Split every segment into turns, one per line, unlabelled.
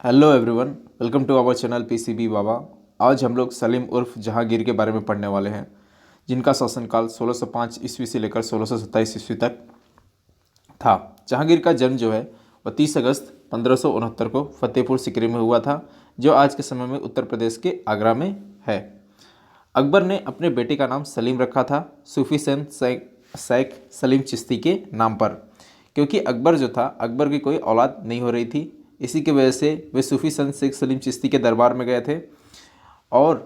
Hello everyone, welcome to our channel PCB Baba. आज हम लोग सलीम उर्फ जहांगीर के बारे में पढ़ने वाले हैं, जिनका शासनकाल 1605 ईस्वी से लेकर 1627 ईस्वी तक था। जहांगीर का जन्म जो है वह 30 अगस्त 1569 को फतेहपुर सिकरी में हुआ था, जो आज के समय में उत्तर प्रदेश के आगरा में है। अकबर ने अपने बेटे का नाम सलीम रखा था, सूफी संत शेख सलीम चिश्ती के नाम पर, क्योंकि अकबर जो था, अकबर की कोई औलाद नहीं हो रही थी। इसी की वजह से वे सूफी संत शेख सलीम चिश्ती के दरबार में गए थे और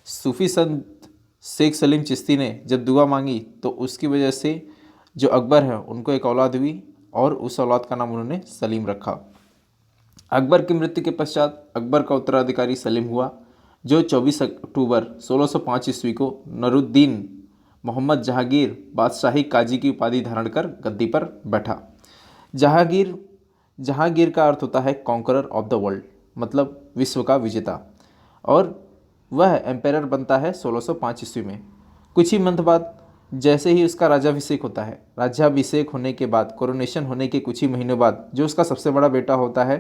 सूफी संत शेख सलीम चिश्ती ने जब दुआ मांगी तो उसकी वजह से जो अकबर है उनको एक औलाद हुई और उस औलाद का नाम उन्होंने सलीम रखा। अकबर की मृत्यु के पश्चात अकबर का उत्तराधिकारी सलीम हुआ, जो 24 अक्टूबर 1605 ईस्वी को नरुद्दीन मोहम्मद जहांगीर बादशाही काजी की उपाधि धारण कर गद्दी पर बैठा। जहांगीर का अर्थ होता है कॉन्करर ऑफ द वर्ल्ड, मतलब विश्व का विजेता, और वह एम्पेरर बनता है 1605 ईस्वी में। कुछ ही मंथ बाद जैसे ही उसका राज्याभिषेक होता है, राज्याभिषेक होने के बाद, कोरोनेशन होने के कुछ ही महीनों बाद, जो उसका सबसे बड़ा बेटा होता है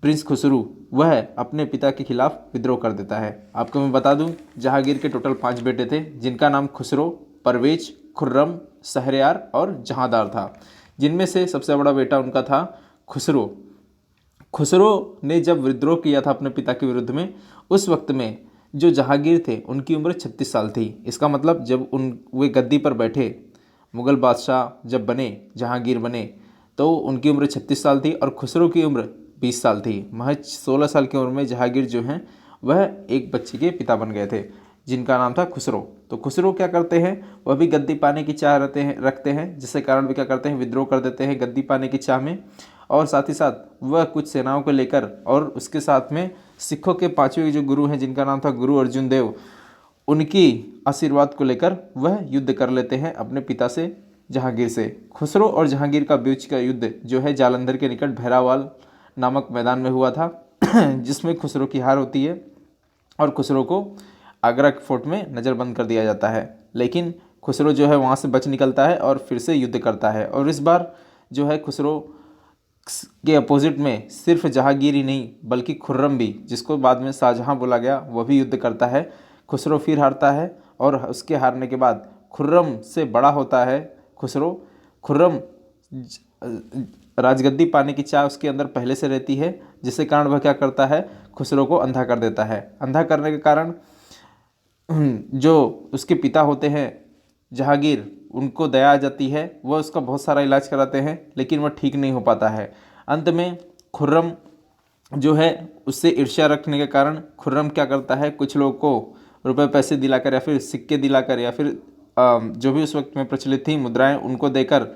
प्रिंस खुसरू, वह अपने पिता के खिलाफ विद्रोह कर देता है। आपको मैं बता दूं, जहांगीर के टोटल 5 बेटे थे, जिनका नाम खुसरो, परवेज, खुर्रम, शहरयार और जहांदार था, जिनमें से सबसे बड़ा बेटा उनका था खुसरो। खुसरो ने जब विद्रोह किया था अपने पिता के विरुद्ध में, उस वक्त में जो जहांगीर थे उनकी उम्र 36 साल थी। इसका मतलब जब वे गद्दी पर बैठे, मुग़ल बादशाह जब बने, जहांगीर बने, तो उनकी उम्र 36 साल थी और खुसरो की उम्र 20 साल थी। महज 16 साल की उम्र में जहांगीर जो हैं वह एक बच्चे के पिता बन गए थे, जिनका नाम था खुसरो। तो खुसरो क्या करते हैं, वह भी गद्दी पाने की चाह रखते हैं, जिसके कारण वे क्या करते हैं, विद्रोह कर देते हैं गद्दी पाने की चाह में। और साथ ही साथ वह कुछ सेनाओं को लेकर और उसके साथ में सिखों के 5वें जो गुरु हैं, जिनका नाम था गुरु अर्जुन देव, उनकी आशीर्वाद को लेकर वह युद्ध कर लेते हैं अपने पिता से, जहांगीर से। खुसरो और जहांगीर का बीच का युद्ध जो है जालंधर के निकट भैरावाल नामक मैदान में हुआ था, जिसमें खुसरो की हार होती है और खुसरो को आगरा फोर्ट में नज़रबंद कर दिया जाता है। लेकिन खुसरो जो है वहाँ से बच निकलता है और फिर से युद्ध करता है, और इस बार जो है खुसरो के अपोजिट में सिर्फ जहांगीर ही नहीं बल्कि खुर्रम भी, जिसको बाद में शाहजहां बोला गया, वह भी युद्ध करता है। खुसरो फिर हारता है और उसके हारने के बाद खुर्रम से बड़ा होता है खुसरो। खुर्रम राजगद्दी पाने की चाह उसके अंदर पहले से रहती है, जिसके कारण वह क्या करता है, खुसरो को अंधा कर देता है। अंधा करने के कारण जो उसके पिता होते हैं जहांगीर, उनको दया आ जाती है, वह उसका बहुत सारा इलाज कराते हैं, लेकिन वह ठीक नहीं हो पाता है। अंत में खुर्रम जो है उससे ईर्ष्या रखने के कारण खुर्रम क्या करता है, कुछ लोगों को रुपए पैसे दिलाकर या फिर सिक्के दिलाकर या फिर जो भी उस वक्त में प्रचलित थी मुद्राएं, उनको देकर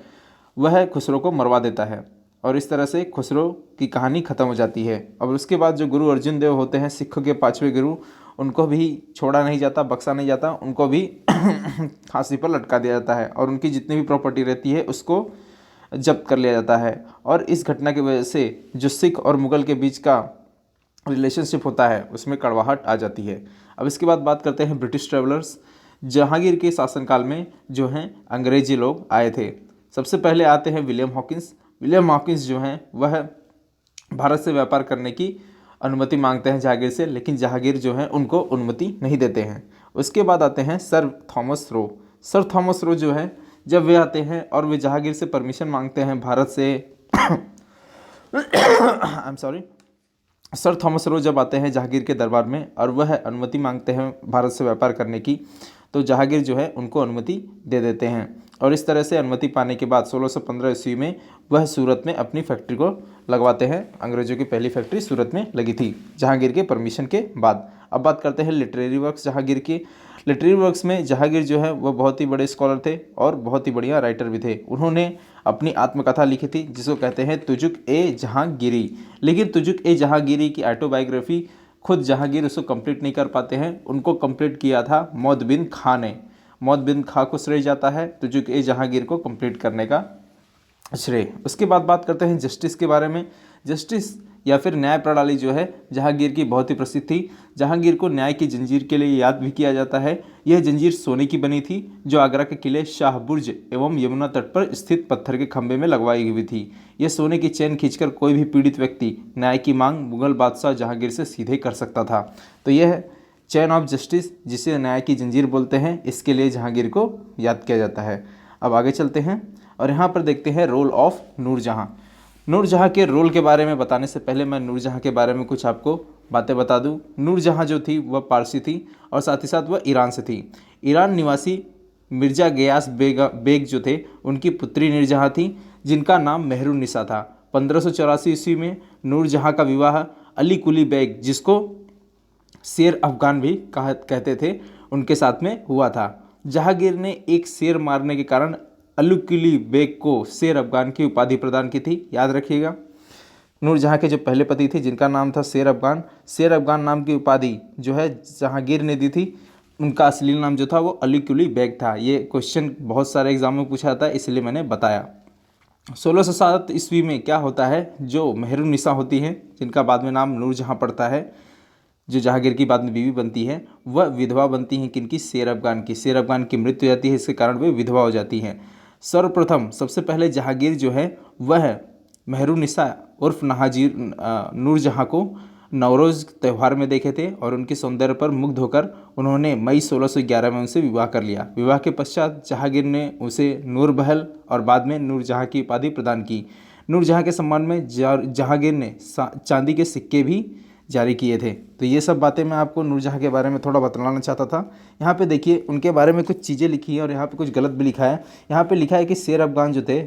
वह खुसरो को मरवा देता है। और इस तरह से खुसरो की कहानी ख़त्म हो जाती है। और उसके बाद जो गुरु अर्जुन देव होते हैं, सिखों के 5वें गुरु, उनको भी छोड़ा नहीं जाता, बख्शा नहीं जाता, उनको भी फांसी पर लटका दिया जाता है और उनकी जितनी भी प्रॉपर्टी रहती है उसको जब्त कर लिया जाता है। और इस घटना की वजह से जो सिख और मुग़ल के बीच का रिलेशनशिप होता है उसमें कड़वाहट आ जाती है। अब इसके बाद बात करते हैं ब्रिटिश ट्रेवलर्स। जहांगीर के शासनकाल में जो हैं अंग्रेजी लोग आए थे। सबसे पहले आते हैं विलियम हॉकिंस। विलियम हॉकिंस जो हैं वह भारत से व्यापार करने की अनुमति मांगते हैं जहांगीर से, लेकिन जहांगीर जो है उनको अनुमति नहीं देते हैं। उसके बाद आते हैं sir Thomas Roe. Sir Thomas Roe जो है, जब वे आते हैं और वे जहांगीर से परमिशन मांगते हैं भारत से I am sorry, sir Thomas Roe जब आते हैं जहांगीर के दरबार में और वह अनुमति मांगते हैं भारत से व्यापार करने की, तो जहांगीर जो है उनको अनुमति दे देते हैं। और इस तरह से अनुमति पाने के बाद 1615 ईस्वी में वह सूरत में अपनी फैक्ट्री को लगवाते हैं। अंग्रेजों की पहली फैक्ट्री सूरत में लगी थी जहांगीर के परमिशन के बाद। अब बात करते हैं लिटरेरी वर्क्स जहांगीर की। लिटरेरी वर्क्स में जहांगीर जो है वह बहुत ही बड़े स्कॉलर थे और बहुत ही बढ़िया राइटर भी थे। उन्होंने अपनी आत्मकथा लिखी थी, जिसको कहते हैं तुजुक ए जहांगीरी। लेकिन तुजुक ए जहांगीरी की ऑटोबायोग्राफी खुद जहांगीर उसको कंप्लीट नहीं कर पाते हैं, उनको कंप्लीट किया था मौद बिन खां ने। मौद बिन खां को श्रेय जाता है तुजुक ए जहांगीर को कंप्लीट करने का श्रेय। उसके बाद बात करते हैं जस्टिस के बारे में। जस्टिस या फिर न्याय प्रणाली जो है जहांगीर की बहुत ही प्रसिद्ध थी। जहांगीर को न्याय की जंजीर के लिए याद भी किया जाता है। यह जंजीर सोने की बनी थी जो आगरा के किले शाह बुर्ज एवं यमुना तट पर स्थित पत्थर के खंभे में लगवाई हुई थी। यह सोने की चेन खींचकर कोई भी पीड़ित व्यक्ति न्याय की मांग मुगल बादशाह जहांगीर से सीधे कर सकता था। तो यह चेन ऑफ जस्टिस, जिसे न्याय की जंजीर बोलते हैं, इसके लिए जहांगीर को याद किया जाता है। अब आगे चलते हैं और यहाँ पर देखते हैं रोल ऑफ नूरजहाँ। नूरजहाँ के रोल के बारे में बताने से पहले मैं नूरजहाँ के बारे में कुछ आपको बातें बता दूँ। नूरजहाँ जो थी वह पारसी थी और साथ ही साथ वह ईरान से थी। ईरान निवासी मिर्जा गयास बेग जो थे उनकी पुत्री नूरजहाँ थी, जिनका नाम मेहरुन्निसा था। 1584 ईस्वी में नूरजहाँ का विवाह अली कुली बेग, जिसको शेर अफगान भी कहते थे, उनके साथ में हुआ था। जहांगीर ने एक शेर मारने के कारण अली कुली बेग को शेर अफगान की उपाधि प्रदान की थी, याद रखिएगा। नूरजहाँ के जो पहले पति थे जिनका नाम था शेर अफगान नाम की उपाधि जो है जहांगीर ने दी थी। उनका असली नाम जो था वो अली कुली बेग था। ये क्वेश्चन बहुत सारे एग्जाम में पूछा था, इसलिए मैंने बताया। 1607 ईस्वी में क्या होता है, जो मेहरुन्निसा होती हैं जिनका बाद में नाम नूरजहाँ पड़ता है, जो जहांगीर की बाद में बीवी बनती है, वह विधवा बनती हैं किनकी? शेर अफगान की मृत्यु हो जाती है, इसके कारण वे विधवा हो जाती हैं। सर्वप्रथम सबसे पहले जहांगीर जो है वह मेहरुन्निसा उर्फ नूरजहाँ को नवरोज़ त्यौहार में देखे थे और उनके सौंदर्य पर मुग्ध होकर उन्होंने मई 1611 में उनसे विवाह कर लिया। विवाह के पश्चात जहांगीर ने उसे नूरबहल और बाद में नूरजहाँ की उपाधि प्रदान की। नूरजहाँ के सम्मान में जहांगीर ने चांदी के सिक्के भी जारी किए थे। तो ये सब बातें मैं आपको नूरजहाँ के बारे में थोड़ा बतलाना चाहता था। यहाँ पे देखिए उनके बारे में कुछ चीज़ें लिखी हैं और यहाँ पे कुछ गलत भी लिखा है। यहाँ पे लिखा है कि शेर अफगान जो थे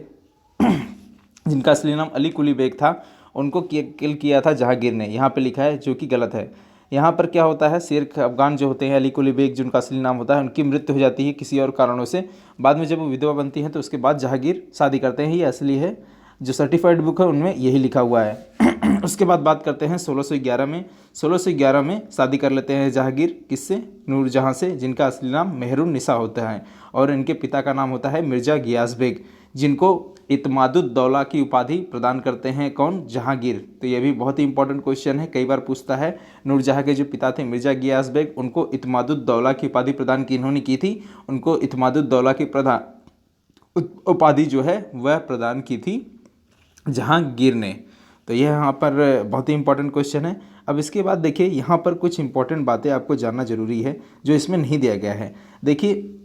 जिनका असली नाम अली कुली बेग था, उनको किल किया था जहांगीर ने, यहाँ पे लिखा है, जो कि गलत है। यहाँ पर क्या होता है, शेर अफगान जो होते हैं अली कुली बेग जिनका असली नाम होता है, उनकी मृत्यु हो जाती है किसी और कारणों से। बाद में जब वो विधवा बनती हैं तो उसके बाद जहांगीर शादी करते हैं। ये असली है, जो सर्टिफाइड बुक है उनमें यही लिखा हुआ है। उसके बाद बात करते हैं 1611 में शादी कर लेते हैं जहांगीर, किससे? नूरजहाँ से, जिनका असली नाम मेहरुन्निसा होता है और इनके पिता का नाम होता है मिर्जा गियास बेग, जिनको इत्मादुद्दौला की उपाधि प्रदान करते हैं कौन? जहांगीर। तो ये भी बहुत ही इंपॉर्टेंट क्वेश्चन है, कई बार पूछता है। नूरजहाँ के जो पिता थे मिर्जा गियास बेग, उनको इत्मादुद्दौला की उपाधि प्रदान की इन्होंने की थी। उनको इत्मादुद्दौला की उपाधि जो है वह प्रदान की थी जहांगीर ने। तो यह यहाँ पर बहुत ही इंपॉर्टेंट क्वेश्चन है। अब इसके बाद देखिए यहाँ पर कुछ इंपॉर्टेंट बातें आपको जानना जरूरी है जो इसमें नहीं दिया गया है। देखिए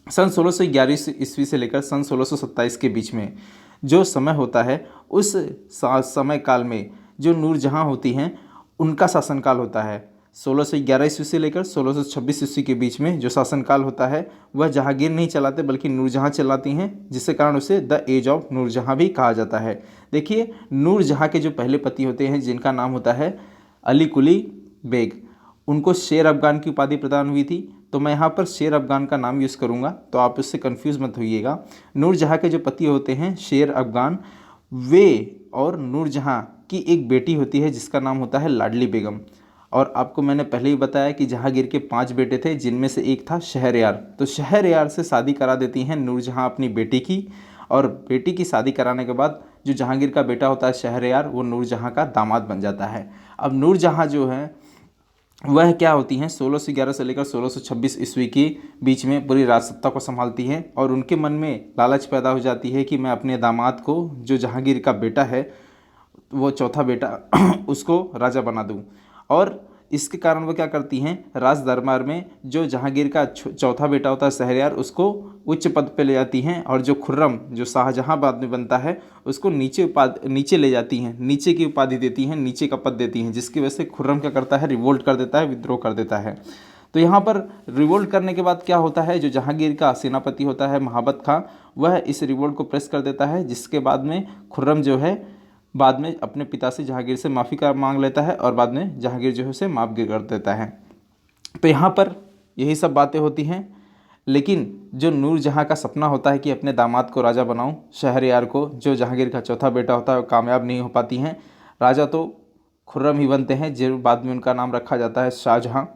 सन 1611 ईस्वी से लेकर सन 1627 के बीच में जो समय होता है, उस समय काल में जो नूरजहाँ होती हैं उनका शासनकाल होता है। 1611 ईस्वी से लेकर 1626 ईस्वी के बीच में जो शासनकाल होता है वह जहांगीर नहीं चलाते बल्कि नूरजहाँ चलाती हैं, जिसके कारण उसे द एज ऑफ नूरजहाँ भी कहा जाता है। देखिए नूरजहाँ के जो पहले पति होते हैं जिनका नाम होता है अली कुली बेग, उनको शेर अफगान की उपाधि प्रदान हुई थी। तो मैं यहाँ पर शेर अफगान का नाम यूज़ करूँगा, तो आप इससे कंफ्यूज मत होइएगा। नूरजहाँ के जो पति होते हैं शेर अफगान, वे और नूरजहाँ की एक बेटी होती है जिसका नाम होता है लाडली बेगम। और आपको मैंने पहले ही बताया कि जहांगीर के 5 बेटे थे, जिनमें से एक था शहरयार। तो शहरयार से शादी करा देती हैं नूरजहाँ अपनी बेटी की, और बेटी की शादी कराने के बाद जो जहांगीर का बेटा होता है शहरयार, वो नूरजहाँ का दामाद बन जाता है। अब नूरजहाँ जो है वह क्या होती हैं, 1611 से लेकर 1626 ईस्वी के बीच में पूरी राजसत्ता को संभालती हैं और उनके मन में लालच पैदा हो जाती है कि मैं अपने दामाद को, जो जहांगीर का बेटा है, वो चौथा बेटा उसको राजा बना दूं। और इसके कारण वो क्या करती हैं, राज दरबार में जो जहांगीर का चौथा बेटा होता है शहरयार, उसको उच्च पद पे ले जाती हैं, और जो खुर्रम जो शाहजहां बाद में बनता है उसको नीचे ले जाती हैं, नीचे की उपाधि देती हैं, नीचे का पद देती हैं, जिसकी वजह से खुर्रम क्या करता है, रिवोल्ट कर देता है, विद्रोह कर देता है। तो यहाँ पर रिवोल्ट करने के बाद क्या होता है, जो जहांगीर का सेनापति होता है महाबत खां, वह इस रिवोल्ट को प्रेस कर देता है, जिसके बाद में खुर्रम जो है बाद में अपने पिता से जहांगीर से माफ़ी का मांग लेता है और बाद में जहांगीर जो है उसे माफ़ कर देता है। तो यहाँ पर यही सब बातें होती हैं। लेकिन जो नूरजहाँ का सपना होता है कि अपने दामाद को राजा बनाऊं, शहरयार को, जो जहांगीर का चौथा बेटा होता है, वो कामयाब नहीं हो पाती हैं। राजा तो खुर्रम ही बनते हैं, जो बाद में उनका नाम रखा जाता है शाहजहाँ।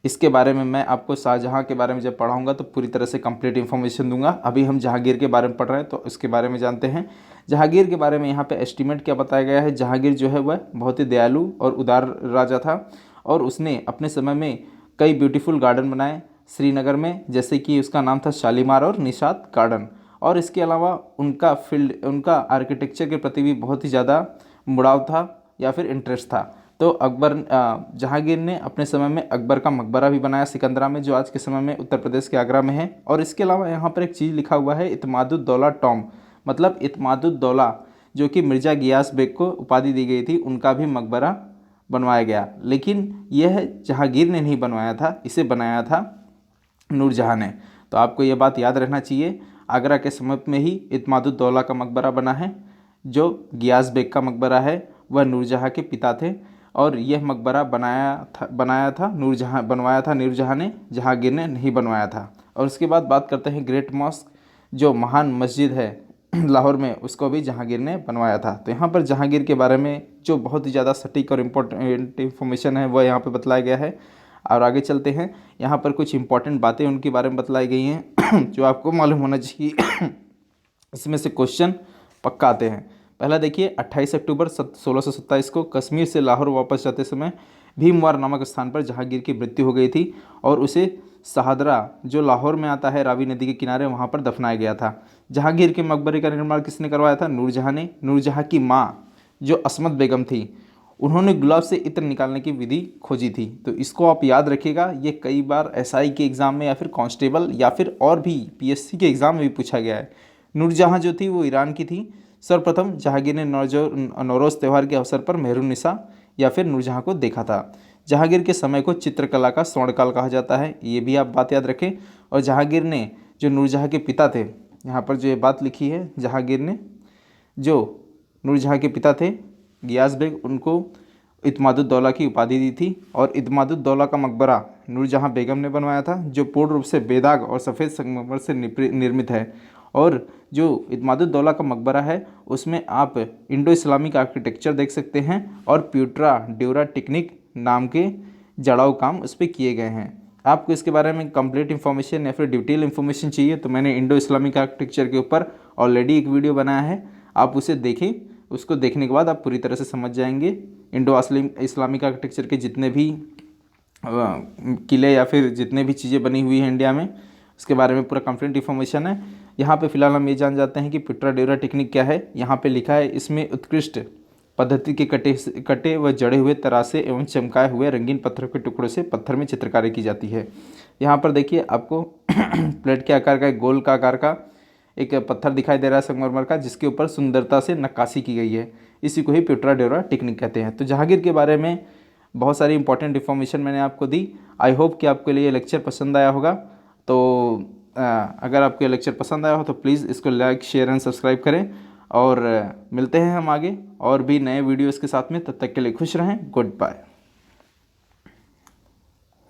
इसके बारे में मैं आपको शाहजहाँ के बारे में जब पढ़ाऊंगा तो पूरी तरह से कंप्लीट इन्फॉर्मेशन दूंगा। अभी हम जहांगीर के बारे में पढ़ रहे हैं तो इसके बारे में जानते हैं। जहांगीर के बारे में यहाँ पे एस्टीमेट क्या बताया गया है, जहांगीर जो है वह बहुत ही दयालु और उदार राजा था और उसने अपने समय में कई ब्यूटीफुल गार्डन बनाए श्रीनगर में, जैसे कि उसका नाम था शालीमार और निशात गार्डन। और इसके अलावा उनका आर्किटेक्चर के प्रति भी बहुत ही ज़्यादा मुड़ाव था या फिर इंटरेस्ट था। तो जहांगीर ने अपने समय में अकबर का मकबरा भी बनाया सिकंदरा में, जो आज के समय में उत्तर प्रदेश के आगरा में है। और इसके अलावा यहाँ पर एक चीज़ लिखा हुआ है इत्मादुद्दौला टॉम, मतलब इत्मादुद्दौला जो कि मिर्ज़ा गियास बेग को उपाधि दी गई थी, उनका भी मकबरा बनवाया गया। लेकिन यह जहांगीर ने नहीं बनवाया था, इसे बनाया था नूरजहाँ ने। तो आपको ये बात याद रहना चाहिए, आगरा के समीप में ही इत्मादुद्दौला का मकबरा बना है। जो गियास बेग का मकबरा है वह नूरजहाँ के पिता थे और यह मकबरा बनवाया था नूरजहाँ ने, जहांगीर ने नहीं बनवाया था। और उसके बाद बात करते हैं ग्रेट मॉस्क, जो महान मस्जिद है लाहौर में, उसको भी जहांगीर ने बनवाया था। तो यहाँ पर जहांगीर के बारे में जो बहुत ही ज़्यादा सटीक और इम्पोर्टेंट इन्फॉर्मेशन है वह यहाँ पर बतलाया गया है। और आगे चलते हैं, यहाँ पर कुछ इंपॉर्टेंट बातें उनके बारे में बतलाई गई हैं जो आपको मालूम होना चाहिए। इसमें से क्वेश्चन पक्का आते हैं। पहला देखिए, 28 अक्टूबर 1627 को कश्मीर से लाहौर वापस जाते समय भीमवार नामक स्थान पर जहांगीर की मृत्यु हो गई थी और उसे शहादरा, जो लाहौर में आता है रावी नदी के किनारे, वहाँ पर दफनाया गया था। जहांगीर के मकबरे का निर्माण किसने करवाया था? नूरजहाँ ने। नूरजहाँ की माँ जो असमत बेगम थी, उन्होंने गुलाब से इत्र निकालने की विधि खोजी थी। तो इसको आप याद रखिएगा, ये कई बार एसआई के एग्ज़ाम में या फिर कांस्टेबल या फिर और भी पीएससी के एग्ज़ाम में भी पूछा गया है। नूरजहाँ जो थी वो ईरान की थी। सर्वप्रथम जहांगीर ने नौरोज़ त्यौहार के अवसर पर मेहरुन्निसा या फिर नूरजहाँ को देखा था। जहांगीर के समय को चित्रकला का स्वर्णकाल कहा जाता है, ये भी आप बात याद रखें। और जहांगीर ने जो नूरजहाँ के पिता थे, यहाँ पर जो ये बात लिखी है, जहांगीर ने जो नूरजहाँ के पिता थे गियास बेग, उनको इत्मादुद्दौला की उपाधि दी थी। और इत्मादुद्दौला का मकबरा नूरजहाँ बेगम ने बनवाया था, जो पूर्ण रूप से बेदाग और सफ़ेद संगमरमर से निर्मित है। और जो इत्मादुद्दौला का मकबरा है उसमें आप इंडो इस्लामिक आर्किटेक्चर देख सकते हैं और प्यूट्रा ड्यूरा टेक्निक नाम के जड़ाऊ काम उस पर किए गए हैं। आपको इसके बारे में कंप्लीट इन्फॉर्मेशन या फिर डिटेल इन्फॉर्मेशन चाहिए तो मैंने इंडो इस्लामिक आर्किटेक्चर के ऊपर ऑलरेडी एक वीडियो बनाया है, आप उसे देखें। उसको देखने के बाद आप पूरी तरह से समझ जाएंगे इंडो इस्लामिक आर्किटेक्चर के जितने भी किले या फिर जितने भी चीज़ें बनी हुई हैं इंडिया में, उसके बारे में पूरा कंप्लीट इन्फॉर्मेशन है। यहाँ पे फिलहाल हम ये जान जाते हैं कि प्यूट्रा ड्यूरा टेक्निक क्या है। यहाँ पे लिखा है, इसमें उत्कृष्ट पद्धति के कटे व जड़े हुए तरासे एवं चमकाए हुए रंगीन पत्थरों के टुकड़ों से पत्थर में चित्रकारी की जाती है। यहाँ पर देखिए आपको प्लेट के आकार का एक गोल का आकार का एक पत्थर दिखाई दे रहा है संगमरमर का, जिसके ऊपर सुंदरता से नक्काशी की गई है। इसी को ही प्यूट्रा ड्यूरा टेक्निक कहते हैं। तो जहांगीर के बारे में बहुत सारी इंपॉर्टेंट इन्फॉर्मेशन मैंने आपको दी। आई होप कि आपके लिए लेक्चर पसंद आया होगा। तो अगर आपको ये लेक्चर पसंद आया हो तो प्लीज़ इसको लाइक शेयर एंड सब्सक्राइब करें। और मिलते हैं हम आगे और भी नए वीडियोज़ के साथ में। तब तक के लिए खुश रहें। Good bye.